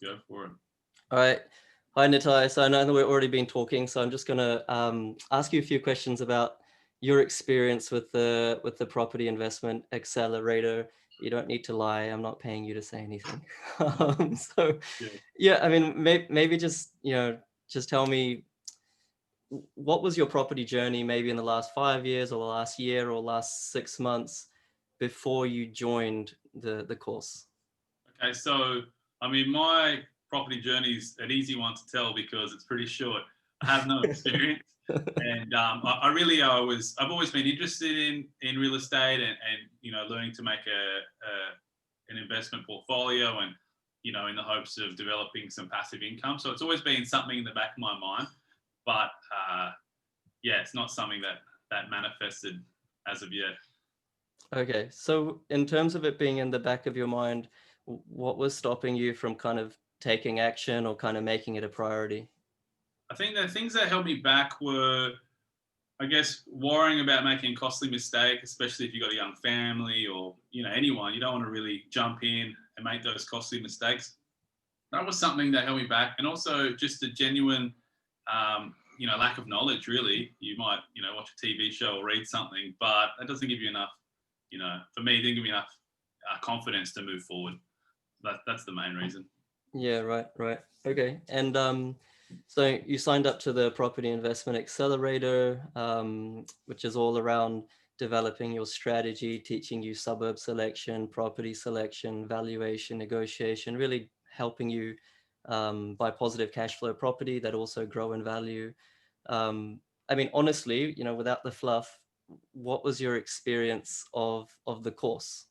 go for it. All right. Hi, Nitai. So I know that we've already been talking, so I'm just going to ask you a few questions about your experience with the property investment accelerator. You don't need to lie. I'm not paying you to say anything. So, Yeah. yeah, I mean, maybe just just tell me what was your property journey, maybe in the last 5 years, or the last year, or last 6 months before you joined the course. Okay, so I mean, my property journey is an easy one to tell because it's pretty short. I have no experience, and I really I've always been interested in real estate and learning to make an investment portfolio and in the hopes of developing some passive income. So it's always been something in the back of my mind, but yeah, it's not something that manifested as of yet. Okay, so in terms of it being in the back of your mind, what was stopping you from kind of taking action or kind of making it a priority? I think the things that held me back were, I guess, worrying about making a costly mistake, especially if you've got a young family or anyone. You don't want to really jump in and make those costly mistakes. That was something that held me back, and also just a genuine, lack of knowledge. Really, you might watch a TV show or read something, but that doesn't give you enough. For me, it didn't give me enough confidence to move forward. That's the main reason. Yeah, right. Okay. And so you signed up to the Property Investment Accelerator, which is all around developing your strategy, teaching you suburb selection, property selection, valuation, negotiation, really helping you buy positive cash flow property that also grow in value. I mean, honestly, without the fluff, what was your experience of the course?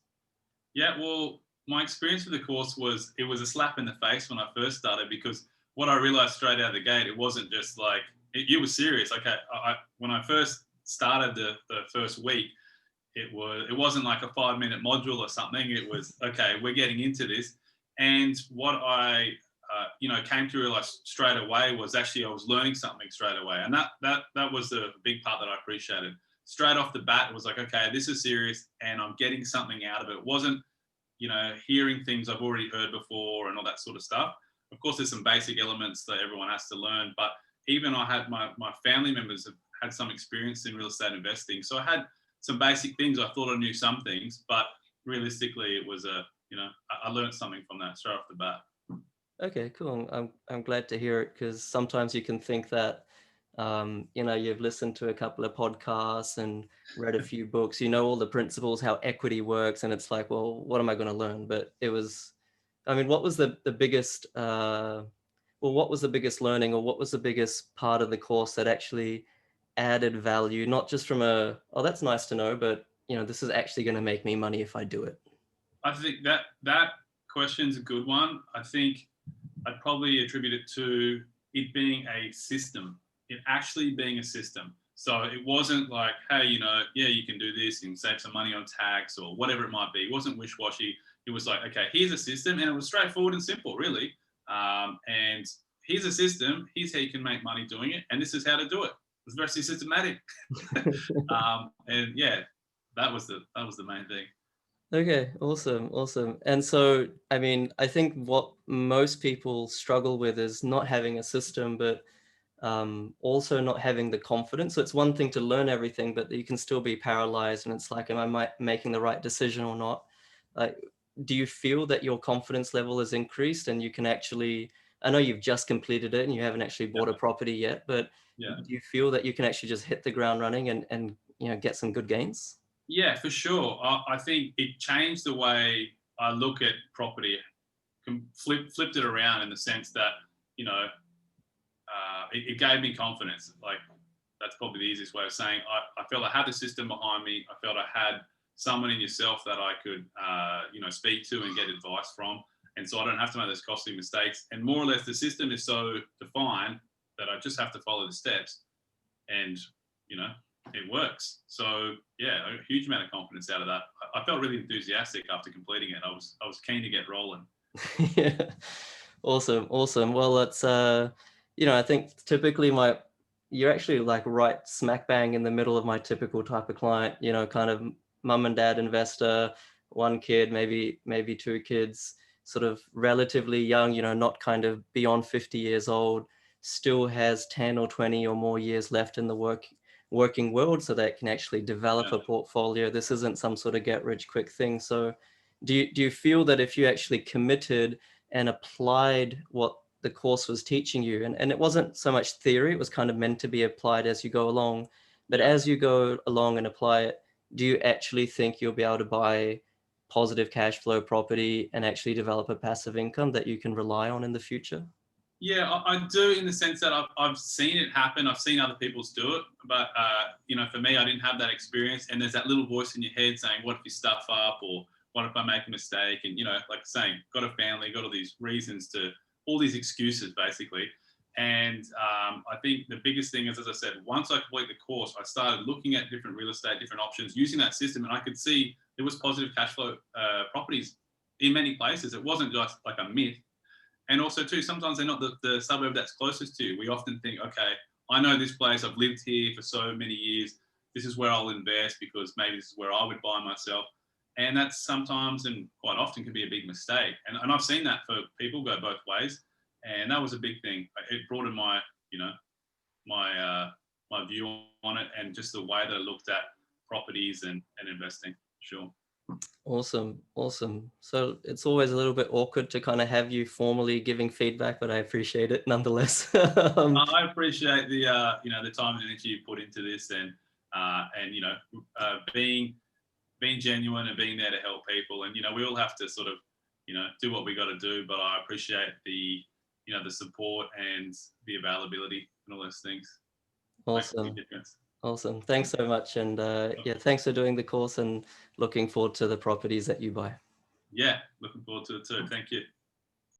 Yeah, well, my experience with the course was it was a slap in the face when I first started because what I realized straight out of the gate, it wasn't just like it was serious. Like when I first started the first week, it wasn't like a 5 minute module or something. It was okay, we're getting into this, and what I came to realize straight away was actually I was learning something straight away, and that was the big part that I appreciated. Straight off the bat, it was like, okay, this is serious, and I'm getting something out of it. It wasn't hearing things I've already heard before and all that sort of stuff. Of course, there's some basic elements that everyone has to learn, but even I had my family members have had some experience in real estate investing, so I had some basic things. I thought I knew some things, but realistically, it was I learned something from that straight off the bat. Okay, cool. I'm glad to hear it, because sometimes you can think that you've listened to a couple of podcasts and read a few books, all the principles, how equity works, and it's like, well, what am I going to learn? But it was, I mean, what was the biggest what was the biggest learning, or what was the biggest part of the course that actually added value, not just from oh, that's nice to know, but this is actually going to make me money if I do it? I think that question's a good one. I think I'd probably attribute it to it being a system, it actually being a system. So it wasn't like, hey, yeah, you can do this and save some money on tax or whatever it might be. It wasn't wish-washy. It was like, okay, here's a system, and it was straightforward and simple, really. And here's a system. Here's how you can make money doing it, and this is how to do it. It's very systematic. And yeah, that was the main thing. Okay, awesome. And so, I mean, I think what most people struggle with is not having a system, but also not having the confidence. So it's one thing to learn everything, but you can still be paralyzed, and it's like, am I making the right decision or not? Like, do you feel that your confidence level has increased and you can actually, I know you've just completed it and you haven't actually Yeah, bought a property yet, but yeah. do you feel that you can actually just hit the ground running and get some good gains? Yeah, for sure. I think it changed the way I look at property. Flipped it around in the sense that it gave me confidence. Like that's probably the easiest way of saying. I felt I had the system behind me. I felt I had someone in yourself that I could speak to and get advice from, and so I don't have to make those costly mistakes. And more or less, the system is so defined that I just have to follow the steps, and you know it works. So yeah, a huge amount of confidence out of that. I felt really enthusiastic after completing it. I was keen to get rolling. Yeah. Awesome. Well, that's I think typically you're actually like right smack bang in the middle of my typical type of client, kind of mum and dad investor, one kid, maybe two kids. sort of relatively young, not kind of beyond 50 years old, still has 10 or 20 or more years left in the working world, so that can actually develop Yeah. a portfolio. This isn't some sort of get rich quick thing. So do you feel that if you actually committed and applied what the course was teaching you, and it wasn't so much theory, it was kind of meant to be applied as you go along, but Yeah. as you go along and apply it, do you actually think you'll be able to buy positive cash flow property and actually develop a passive income that you can rely on in the future? Yeah, I do, in the sense that I've seen it happen. I've seen other people's do it, but for me, I didn't have that experience. And there's that little voice in your head saying, "What if you stuff up?" or "What if I make a mistake?" And like saying, "Got a family, got all these reasons to, all these excuses, basically." And I think the biggest thing is, as I said, once I complete the course, I started looking at different real estate, different options, using that system, and I could see there was positive cash flow properties in many places. It wasn't just like a myth. And also too, sometimes they're not the suburb that's closest to you. We often think, okay, I know this place, I've lived here for so many years, this is where I'll invest because maybe this is where I would buy myself. And that's sometimes and quite often can be a big mistake. And I've seen that for people go both ways. And that was a big thing. It broadened my, my view on it, and just the way that I looked at properties and investing. Sure. Awesome, awesome. So it's always a little bit awkward to kind of have you formally giving feedback, but I appreciate it nonetheless. I appreciate the time and energy you put into this, and being genuine and being there to help people. And we all have to sort of do what we got to do. But I appreciate the support and the availability and all those things. Makes a big Awesome, difference. awesome. Thanks so much, and yeah, thanks for doing the course, and looking forward to the properties that you buy. Yeah, looking forward to it too. Thank you.